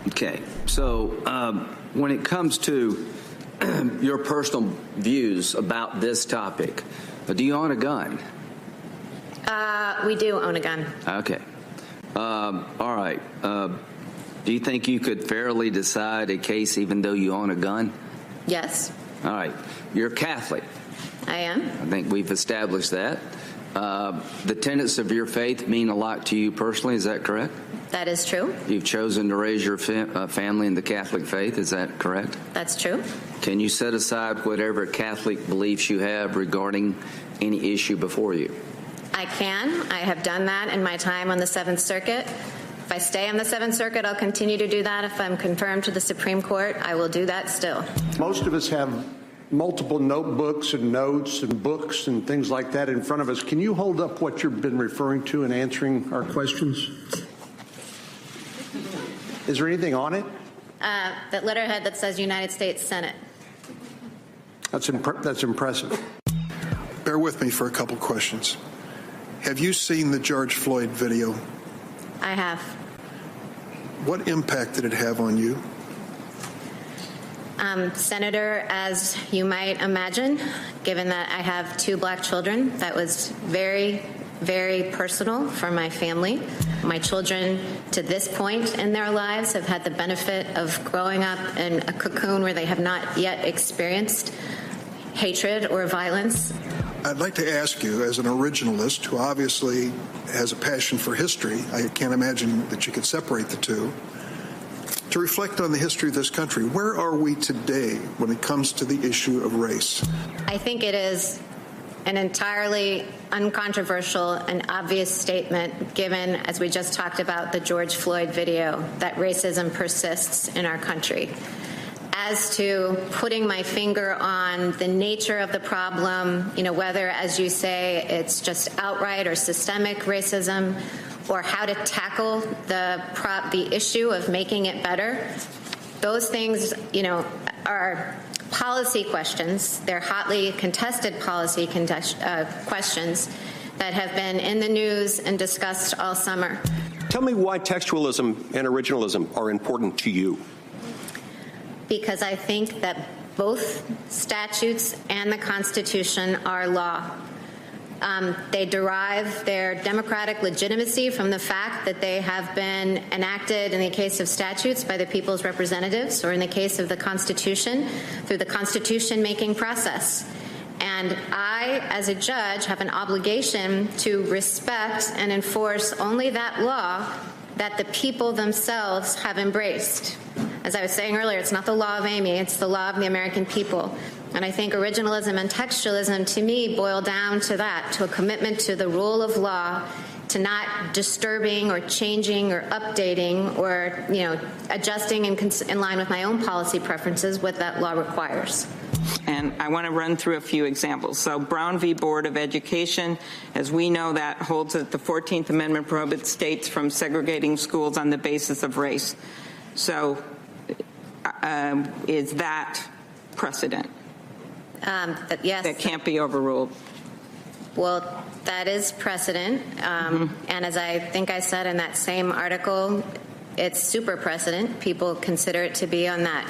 Okay. So when it comes to your personal views about this topic, do you own a gun? We do own a gun. Okay. All right. Do you think you could fairly decide a case even though you own a gun? Yes. All right. You're Catholic. I am. I think we've established that. The tenets of your faith mean a lot to you personally. Is that correct? That is true. You've chosen to raise your family in the Catholic faith. Is that correct? That's true. Can you set aside whatever Catholic beliefs you have regarding any issue before you? I can. I have done that in my time on the Seventh Circuit. If I stay on the Seventh Circuit, I'll continue to do that. If I'm confirmed to the Supreme Court, I will do that still. Most of us have multiple notebooks and notes and books and things like that in front of us. Can you hold up what you've been referring to in answering our questions? Is there anything on it? That letterhead that says United States Senate. That's impressive. Bear with me for a couple questions. Have you seen the George Floyd video? I have. What impact did it have on you? Senator, as you might imagine, given that I have 2 black children, that was very, very personal for my family. My children, to this point in their lives, have had the benefit of growing up in a cocoon where they have not yet experienced hatred or violence. I'd like to ask you, as an originalist who obviously has a passion for history, I can't imagine that you could separate the two, to reflect on the history of this country. Where are we today when it comes to the issue of race? I think it is an entirely uncontroversial and obvious statement, given, as we just talked about, the George Floyd video, that racism persists in our country. As to putting my finger on the nature of the problem, whether, as you say, it's just outright or systemic racism, or how to tackle the issue of making it better, those things, are policy questions. They're hotly contested policy questions that have been in the news and discussed all summer. Tell me why textualism and originalism are important to you. Because I think that both statutes and the Constitution are law. They derive their democratic legitimacy from the fact that they have been enacted, in the case of statutes, by the people's representatives, or in the case of the Constitution, through the Constitution-making process. And I, as a judge, have an obligation to respect and enforce only that law that the people themselves have embraced. As I was saying earlier, it's not the law of Amy, it's the law of the American people. And I think originalism and textualism, to me, boil down to that, to a commitment to the rule of law, to not disturbing or changing or updating or, adjusting in line with my own policy preferences what that law requires. And I want to run through a few examples. So Brown v. Board of Education, as we know, that holds that the 14th Amendment prohibits states from segregating schools on the basis of race. So is that precedent? Yes. That can't be overruled. Well, that is precedent. And as I think I said in that same article, it's super precedent. People consider it to be on that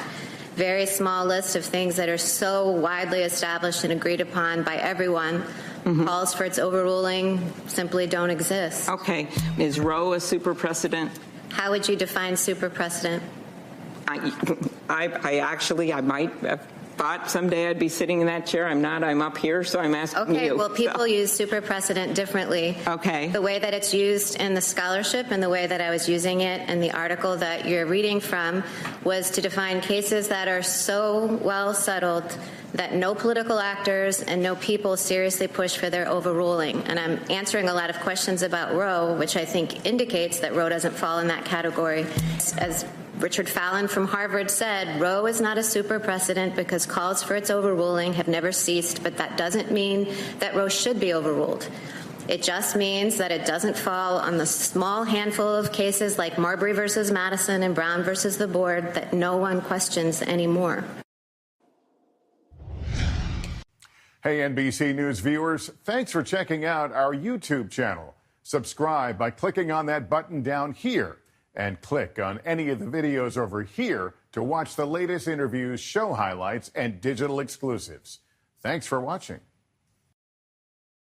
very small list of things that are so widely established and agreed upon by everyone. Calls for its overruling simply don't exist. Okay. Is Roe a super precedent? How would you define super precedent? I might have thought someday I'd be sitting in that chair. I'm not. I'm up here, so I'm asking you. Okay, well, people use super precedent differently. Okay. The way that it's used in the scholarship and the way that I was using it in the article that you're reading from was to define cases that are so well settled that no political actors and no people seriously push for their overruling. And I'm answering a lot of questions about Roe, which I think indicates that Roe doesn't fall in that category. As Richard Fallon from Harvard said, Roe is not a super precedent because calls for its overruling have never ceased, but that doesn't mean that Roe should be overruled. It just means that it doesn't fall on the small handful of cases like Marbury versus Madison and Brown versus the board that no one questions anymore. Hey, NBC News viewers, thanks for checking out our YouTube channel. Subscribe by clicking on that button down here. And click on any of the videos over here to watch the latest interviews, show highlights, and digital exclusives. Thanks for watching.